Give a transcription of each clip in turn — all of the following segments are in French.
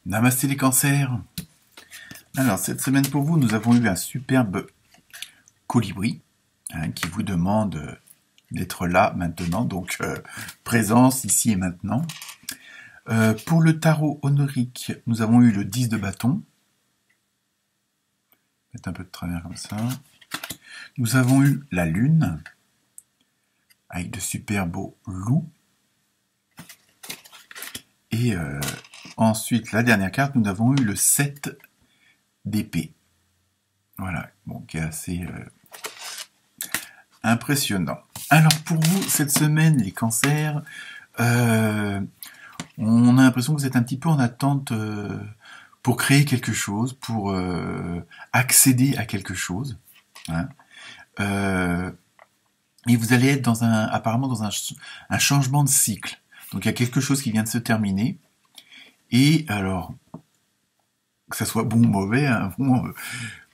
Namasté les cancers. Alors, cette semaine pour vous, nous avons eu un superbe colibri qui vous demande d'être là maintenant, donc présence ici et maintenant. Pour le tarot honorique, nous avons eu le 10 de bâton. Mettre un peu de travers comme ça. Nous avons eu la lune, avec de super beaux loups. Et ensuite, la dernière carte, nous avons eu le 7 d'épée. Voilà, bon, qui est assez impressionnant. Alors pour vous, cette semaine, les cancers, on a l'impression que vous êtes un petit peu en attente pour créer quelque chose, pour accéder à quelque chose. Hein. Et vous allez être apparemment dans un changement de cycle. Donc il y a quelque chose qui vient de se terminer. Et alors, que ça soit bon ou mauvais, hein,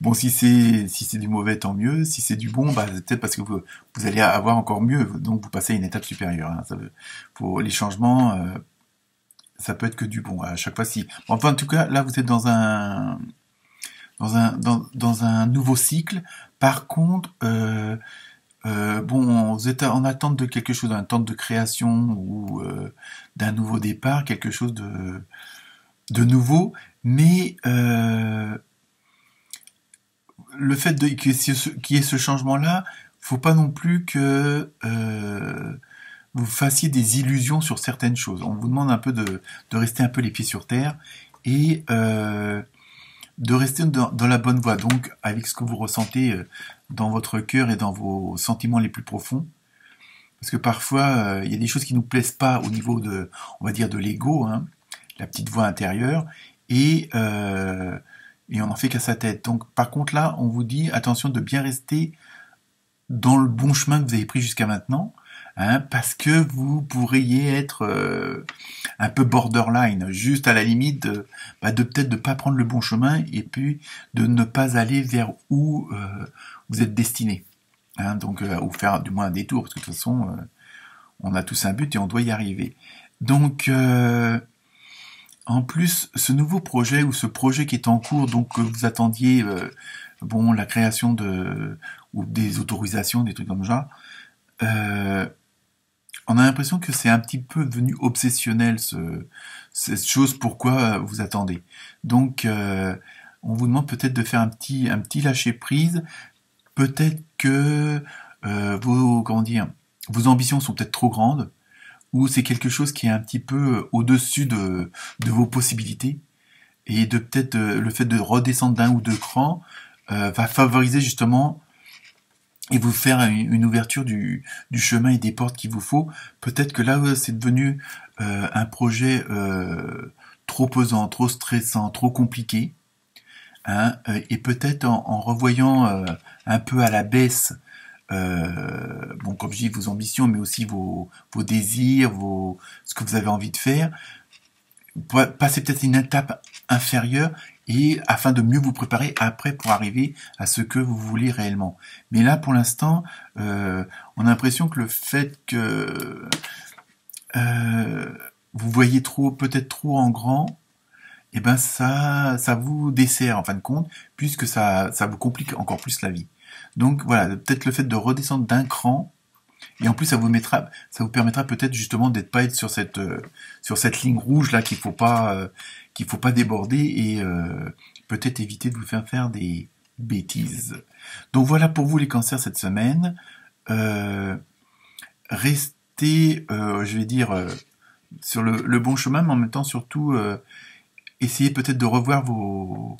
bon si c'est du mauvais, tant mieux. Si c'est du bon, c'est peut-être parce que vous allez avoir encore mieux. Donc vous passez à une étape supérieure. Hein. Les changements, ça peut être que du bon. À chaque fois, si. Enfin, en tout cas, là, vous êtes dans un nouveau cycle. Par contre, vous êtes en attente de quelque chose, en attente de création ou d'un nouveau départ, quelque chose de nouveau, mais le fait qu'il y ait ce changement-là, faut pas non plus que vous fassiez des illusions sur certaines choses. On vous demande un peu de rester un peu les pieds sur terre et de rester dans la bonne voie, donc avec ce que vous ressentez dans votre cœur et dans vos sentiments les plus profonds. Parce que parfois, il y a des choses qui nous plaisent pas au niveau on va dire, de l'ego, hein, la petite voix intérieure, et on n'en fait qu'à sa tête. Donc, par contre, là, on vous dit, attention de bien rester dans le bon chemin que vous avez pris jusqu'à maintenant, hein, parce que vous pourriez être un peu borderline, juste à la limite de peut-être de pas prendre le bon chemin, et puis de ne pas aller vers où vous êtes destiné. Hein, donc, ou faire du moins un détour, parce que de toute façon, on a tous un but et on doit y arriver. Donc, en plus, ce nouveau projet ou ce projet qui est en cours, donc que vous attendiez, la création ou des autorisations, des trucs comme ça, on a l'impression que c'est un petit peu devenu obsessionnel cette chose. Pourquoi vous attendez. Donc, on vous demande peut-être de faire un petit lâcher prise. Peut-être que vos ambitions sont peut-être trop grandes, ou c'est quelque chose qui est un petit peu au-dessus de vos possibilités, et de peut-être le fait de redescendre d'un ou deux crans va favoriser justement et vous faire une ouverture du chemin et des portes qu'il vous faut. Peut-être que là, c'est devenu un projet trop pesant, trop stressant, trop compliqué. Hein, et peut-être en revoyant un peu à la baisse, comme je dis, vos ambitions, mais aussi vos désirs, ce que vous avez envie de faire, passer peut-être une étape inférieure, et afin de mieux vous préparer après pour arriver à ce que vous voulez réellement. Mais là, pour l'instant, on a l'impression que le fait que vous voyez peut-être trop en grand, et ça vous dessert en fin de compte, puisque ça vous complique encore plus la vie. Donc voilà, peut-être le fait de redescendre d'un cran, et en plus ça vous permettra peut-être justement d'être pas être sur cette ligne rouge là qu'il faut pas déborder, et peut-être éviter de vous faire des bêtises. Donc voilà pour vous les cancers cette semaine. Restez, je vais dire, sur le bon chemin, mais en même temps surtout essayez peut-être de revoir vos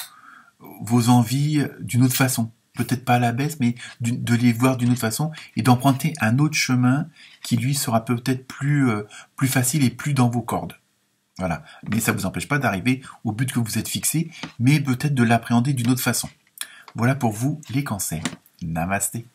envies d'une autre façon. Peut-être pas à la baisse, mais de les voir d'une autre façon, et d'emprunter un autre chemin qui, lui, sera peut-être plus facile et plus dans vos cordes. Voilà. Mais ça ne vous empêche pas d'arriver au but que vous êtes fixé, mais peut-être de l'appréhender d'une autre façon. Voilà pour vous, les cancers. Namasté.